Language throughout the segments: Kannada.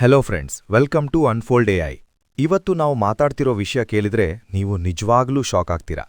Hello friends, welcome to unfold AI. ಇವತ್ತು ನಾವು ಮಾತಾಡ್ತಿರೋ ವಿಷಯ ಕೇಳಿದ್ರೆ ನೀವು ನಿಜವಾಗ್ಲೂ ಶಾಕ್ ಆಗ್ತೀರಾ.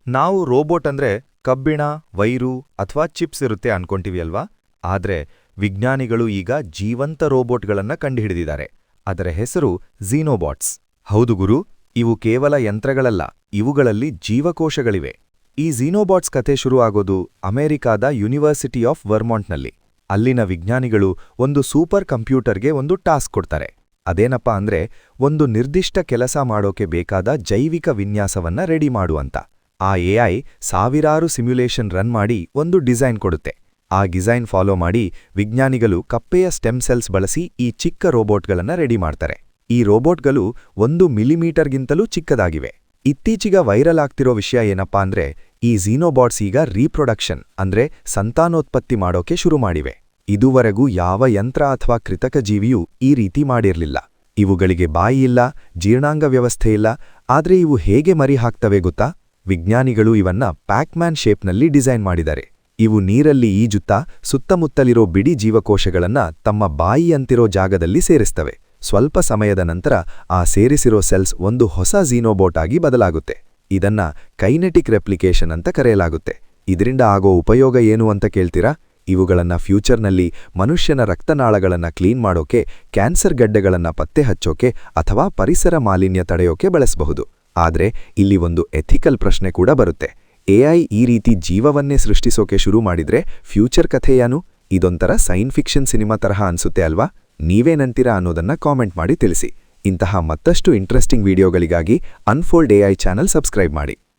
ನಾವು ರೋಬೋಟ್ ಅಂದ್ರೆ ಕಬ್ಬಿಣ, ವೈರು ಅಥವಾ ಚಿಪ್ಸ್ ಇರುತ್ತೆ ಅನ್ಕೊಂತೀವಿ ಅಲ್ವಾ? ಆದ್ರೆ ವಿಜ್ಞಾನಿಗಳು ಈಗ ಜೀವಂತ ರೋಬೋಟ್ಗಳನ್ನ ಕಂಡುಹಿಡಿದಿದ್ದಾರೆ. ಅದರ ಹೆಸರು ಝೀನೋಬಾಟ್ಸ್. ಹೌದು ಗುರು, ಇವು ಕೇವಲ ಯಂತ್ರಗಳಲ್ಲ, ಇವುಗಳಲ್ಲಿ ಜೀವಕೋಶಗಳಿವೆ. ಈ ಝೀನೋಬಾಟ್ಸ್ ಕಥೆ ಶುರು ಆಗೋದು ಅಮೆರಿಕಾದ ಯೂನಿವರ್ಸಿಟಿ ಆಫ್ ವರ್ಮಾಂಟ್ನಲ್ಲಿ. ಅಲ್ಲಿನ ವಿಜ್ಞಾನಿಗಳು ಒಂದು ಸೂಪರ್ ಕಂಪ್ಯೂಟರ್ಗೆ ಒಂದು ಟಾಸ್ಕ್ ಕೊಡ್ತಾರೆ. ಅದೇನಪ್ಪಾ ಅಂದ್ರೆ ಒಂದು ನಿರ್ದಿಷ್ಟ ಕೆಲಸ ಮಾಡೋಕೆ ಬೇಕಾದ ಜೈವಿಕ ವಿನ್ಯಾಸವನ್ನ ರೆಡಿ ಮಾಡುವಂತ. ಆ ಎಐ ಸಾವಿರಾರು ಸಿಮ್ಯುಲೇಷನ್ ರನ್ ಮಾಡಿ ಒಂದು ಡಿಸೈನ್ ಕೊಡುತ್ತೆ. ಆ ಡಿಸೈನ್ ಫಾಲೋ ಮಾಡಿ ವಿಜ್ಞಾನಿಗಳು ಕಪ್ಪೆಯ ಸ್ಟೆಮ್ ಸೆಲ್ಸ್ ಬಳಸಿ ಈ ಚಿಕ್ಕ ರೋಬೋಟ್ಗಳನ್ನ ರೆಡಿ ಮಾಡ್ತಾರೆ. ಈ ರೋಬೋಟ್ಗಳು 1 ಮಿಲಿಮೀಟರ್ಗಿಂತಲೂ ಚಿಕ್ಕದಾಗಿವೆ. ಇತ್ತೀಚಿಗ ವೈರಲ್ ಆಗ್ತಿರೋ ವಿಷಯ ಏನಪ್ಪಾ ಅಂದ್ರೆ ಈ ಝೀನೋಬಾಟ್ಸ್ ಈಗ ರೀಪ್ರೊಡಕ್ಷನ್ ಅಂದ್ರೆ ಸಂತಾನೋತ್ಪತ್ತಿ ಮಾಡೋಕೆ ಶುರು ಮಾಡಿವೆ. ಇದುವರೆಗೂ ಯಾವ ಯಂತ್ರ ಅಥವಾ ಕೃತಕ ಜೀವಿಯೂ ಈ ರೀತಿ ಮಾಡಿರ್ಲಿಲ್ಲ. ಇವುಗಳಿಗೆ ಬಾಯಿ ಇಲ್ಲ, ಜೀರ್ಣಾಂಗ ವ್ಯವಸ್ಥೆ ಇಲ್ಲ. ಆದ್ರೆ ಇವು ಹೇಗೆ ಮರಿ ಹಾಕ್ತವೆ ಗೊತ್ತಾ? ವಿಜ್ಞಾನಿಗಳು ಇವನ್ನ ಪ್ಯಾಕ್ಮ್ಯಾನ್ ಶೇಪ್ನಲ್ಲಿ ಡಿಸೈನ್ ಮಾಡಿದ್ದಾರೆ. ಇವು ನೀರಲ್ಲಿ ಈಜುತ್ತಾ ಸುತ್ತಮುತ್ತಲಿರೋ ಬಿಡಿ ಜೀವಕೋಶಗಳನ್ನ ತಮ್ಮ ಬಾಯಿಯಂತಿರೋ ಜಾಗದಲ್ಲಿ ಸೇರಿಸ್ತವೆ. ಸ್ವಲ್ಪ ಸಮಯದ ನಂತರ ಆ ಸೇರಿಸಿರೋ ಸೆಲ್ಸ್ ಒಂದು ಹೊಸ ಝೀನೋಬೋಟ್ ಆಗಿ ಬದಲಾಗುತ್ತೆ. ಇದನ್ನ ಕೈನೆಟಿಕ್ ರೆಪ್ಲಿಕೇಶನ್ ಅಂತ ಕರೆಯಲಾಗುತ್ತೆ. ಇದರಿಂದ ಆಗೋ ಉಪಯೋಗ ಏನು ಅಂತ ಕೇಳ್ತೀರಾ? ಇವುಗಳನ್ನ ಫ್ಯೂಚರ್ನಲ್ಲಿ ಮನುಷ್ಯನ ರಕ್ತನಾಳಗಳನ್ನ ಕ್ಲೀನ್ ಮಾಡೋಕೆ, ಕ್ಯಾನ್ಸರ್ ಗಡ್ಡೆಗಳನ್ನ ಪತ್ತೆ ಹಚ್ಚೋಕೆ ಅಥವಾ ಪರಿಸರ ಮಾಲಿನ್ಯ ತಡೆಯೋಕೆ ಬಳಸಬಹುದು. ಆದ್ರೆ ಇಲ್ಲಿ ಒಂದು ಎಥಿಕಲ್ ಪ್ರಶ್ನೆ ಕೂಡ ಬರುತ್ತೆ. ಎಐ ಈ ರೀತಿ ಜೀವವನ್ನೇ ಸೃಷ್ಟಿಸೋಕೆ ಶುರು ಮಾಡಿದ್ರೆ ಫ್ಯೂಚರ್ ಕಥೆಯಾನು? ಇದೊಂಥರ ಸೈನ್ ಫಿಕ್ಷನ್ ಸಿನಿಮಾ ತರಹ ಅನ್ಸುತ್ತೆ ಅಲ್ವಾ? ನೀವೇನಂತೀರಾ ಅನ್ನೋದನ್ನ ಕಾಮೆಂಟ್ ಮಾಡಿ ತಿಳಿಸಿ. ಇಂತಹ ಮತ್ತಷ್ಟು ಇಂಟ್ರೆಸ್ಟಿಂಗ್ ವಿಡಿಯೋಗಳಿಗಾಗಿ ಅನ್ಫೋಲ್ಡ್ ಎಐ ಚಾನೆಲ್ ಸಬ್ಸ್ಕ್ರೈಬ್ ಮಾಡಿ.